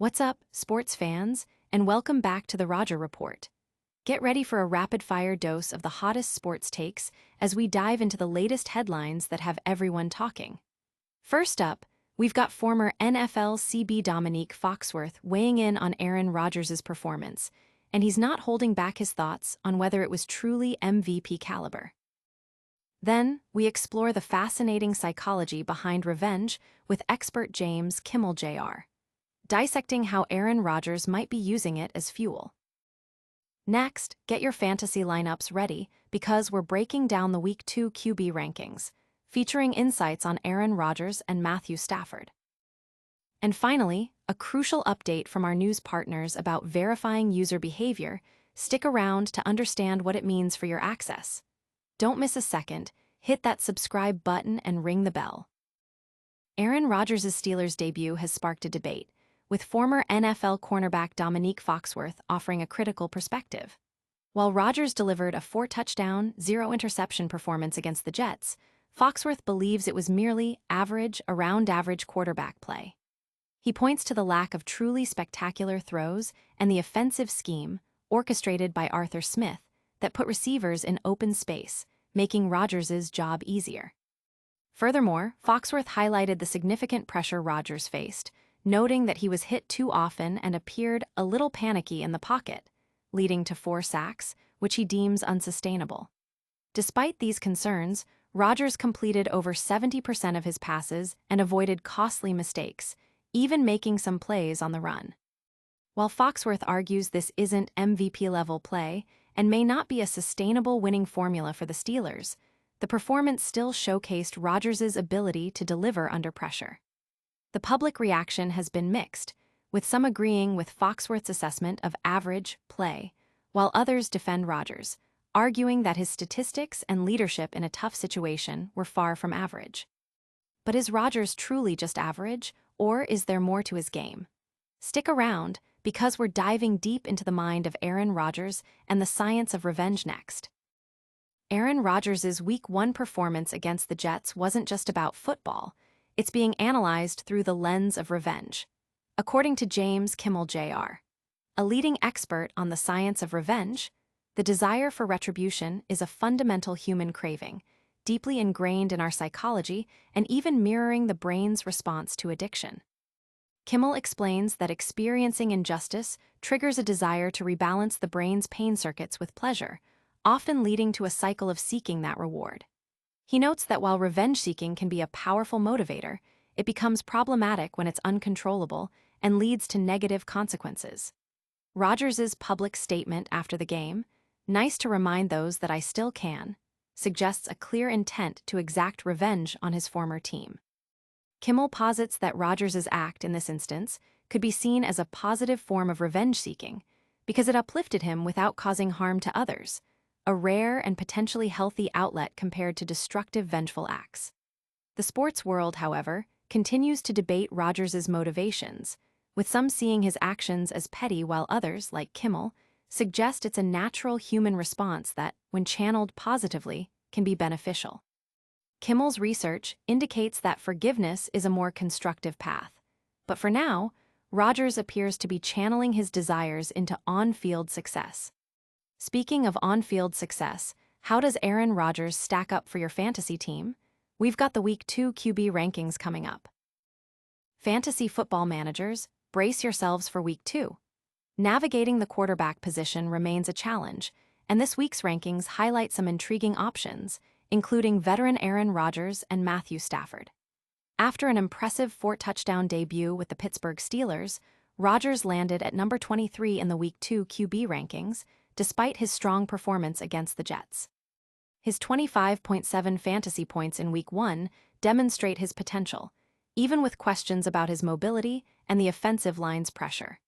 What's up, sports fans, and welcome back to the Roger Report. Get ready for a rapid-fire dose of the hottest sports takes as we dive into the latest headlines that have everyone talking. First up, we've got former NFL CB Domonique Foxworth weighing in on Aaron Rodgers' performance, and he's not holding back his thoughts on whether it was truly MVP caliber. Then, we explore the fascinating psychology behind revenge with expert James Kimmel Jr., dissecting how Aaron Rodgers might be using it as fuel. Next, get your fantasy lineups ready because we're breaking down the Week 2 QB rankings, featuring insights on Aaron Rodgers and Matthew Stafford. And finally, a crucial update from our news partners about verifying user behavior. Stick around to understand what it means for your access. Don't miss a second, hit that subscribe button and ring the bell. Aaron Rodgers' Steelers debut has sparked a debate, with former NFL cornerback Domonique Foxworth offering a critical perspective. While Rodgers delivered a 4-touchdown, 0-interception performance against the Jets, Foxworth believes it was merely around-average quarterback play. He points to the lack of truly spectacular throws and the offensive scheme, orchestrated by Arthur Smith, that put receivers in open space, making Rodgers' job easier. Furthermore, Foxworth highlighted the significant pressure Rodgers faced, noting that he was hit too often and appeared a little panicky in the pocket, leading to 4 sacks, which he deems unsustainable. Despite these concerns, Rodgers completed over 70% of his passes and avoided costly mistakes, even making some plays on the run. While Foxworth argues this isn't MVP-level play and may not be a sustainable winning formula for the Steelers, the performance still showcased Rodgers' ability to deliver under pressure. The public reaction has been mixed, with some agreeing with Foxworth's assessment of average play, while others defend Rodgers, arguing that his statistics and leadership in a tough situation were far from average. But is Rodgers truly just average, or is there more to his game? Stick around, because we're diving deep into the mind of Aaron Rodgers and the science of revenge next. Aaron Rodgers' Week 1 performance against the Jets wasn't just about football. It's being analyzed through the lens of revenge. According to James Kimmel Jr., a leading expert on the science of revenge, the desire for retribution is a fundamental human craving, deeply ingrained in our psychology and even mirroring the brain's response to addiction. Kimmel explains that experiencing injustice triggers a desire to rebalance the brain's pain circuits with pleasure, often leading to a cycle of seeking that reward. He notes that while revenge-seeking can be a powerful motivator, it becomes problematic when it's uncontrollable and leads to negative consequences. Rodgers' public statement after the game, "Nice to remind those that I still can," suggests a clear intent to exact revenge on his former team. Kimmel posits that Rodgers' act in this instance could be seen as a positive form of revenge-seeking because it uplifted him without causing harm to others, a rare and potentially healthy outlet compared to destructive vengeful acts. The sports world, however, continues to debate Rodgers' motivations, with some seeing his actions as petty while others, like Kimmel, suggest it's a natural human response that, when channeled positively, can be beneficial. Kimmel's research indicates that forgiveness is a more constructive path, but for now, Rodgers appears to be channeling his desires into on-field success. Speaking of on-field success, how does Aaron Rodgers stack up for your fantasy team? We've got the Week 2 QB rankings coming up. Fantasy football managers, brace yourselves for Week 2. Navigating the quarterback position remains a challenge, and this week's rankings highlight some intriguing options, including veteran Aaron Rodgers and Matthew Stafford. After an impressive 4-touchdown debut with the Pittsburgh Steelers, Rodgers landed at number 23 in the Week 2 QB rankings, despite his strong performance against the Jets. His 25.7 fantasy points in Week 1 demonstrate his potential, even with questions about his mobility and the offensive line's pressure.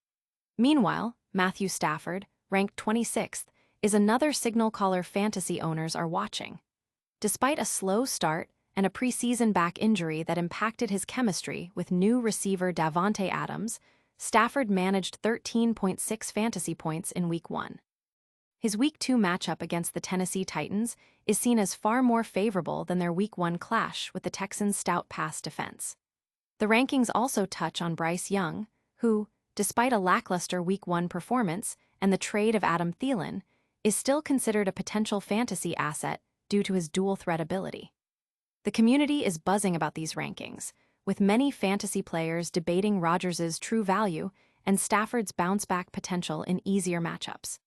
Meanwhile, Matthew Stafford, ranked 26th, is another signal caller fantasy owners are watching. Despite a slow start and a preseason back injury that impacted his chemistry with new receiver Davante Adams, Stafford managed 13.6 fantasy points in Week 1. His Week 2 matchup against the Tennessee Titans is seen as far more favorable than their Week 1 clash with the Texans' stout pass defense. The rankings also touch on Bryce Young, who, despite a lackluster Week 1 performance and the trade of Adam Thielen, is still considered a potential fantasy asset due to his dual-threat ability. The community is buzzing about these rankings, with many fantasy players debating Rodgers' true value and Stafford's bounce-back potential in easier matchups.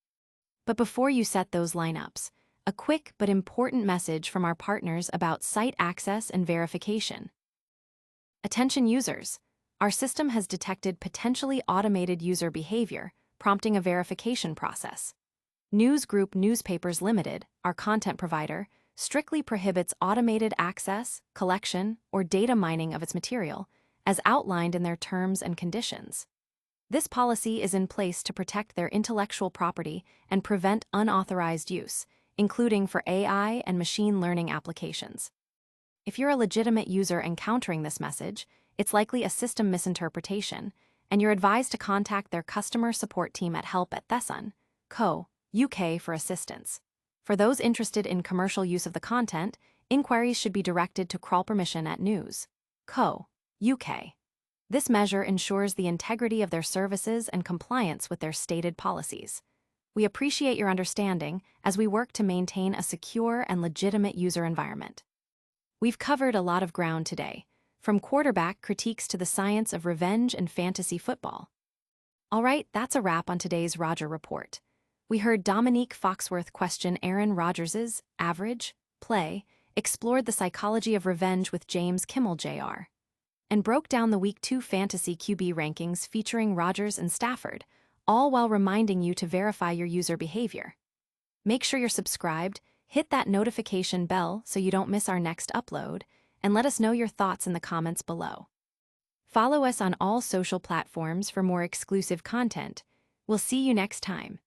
But before you set those lineups, a quick but important message from our partners about site access and verification. Attention users! Our system has detected potentially automated user behavior, prompting a verification process. News Group Newspapers Limited, our content provider, strictly prohibits automated access, collection, or data mining of its material, as outlined in their terms and conditions. This policy is in place to protect their intellectual property and prevent unauthorized use, including for AI and machine learning applications. If you're a legitimate user encountering this message, it's likely a system misinterpretation, and you're advised to contact their customer support team at help@Thesson.co. UK for assistance. For those interested in commercial use of the content, inquiries should be directed to crawl permission at News.co. UK. This measure ensures the integrity of their services and compliance with their stated policies. We appreciate your understanding as we work to maintain a secure and legitimate user environment. We've covered a lot of ground today, from quarterback critiques to the science of revenge and fantasy football. All right, that's a wrap on today's Rodger Report. We heard Domonique Foxworth question Aaron Rodgers' average play, explored the psychology of revenge with James Kimmel Jr., and broke down the Week 2 fantasy QB rankings featuring Rodgers and Stafford, all while reminding you to verify your user behavior. Make sure you're subscribed, hit that notification bell so you don't miss our next upload, and let us know your thoughts in the comments below. Follow us on all social platforms for more exclusive content. We'll see you next time.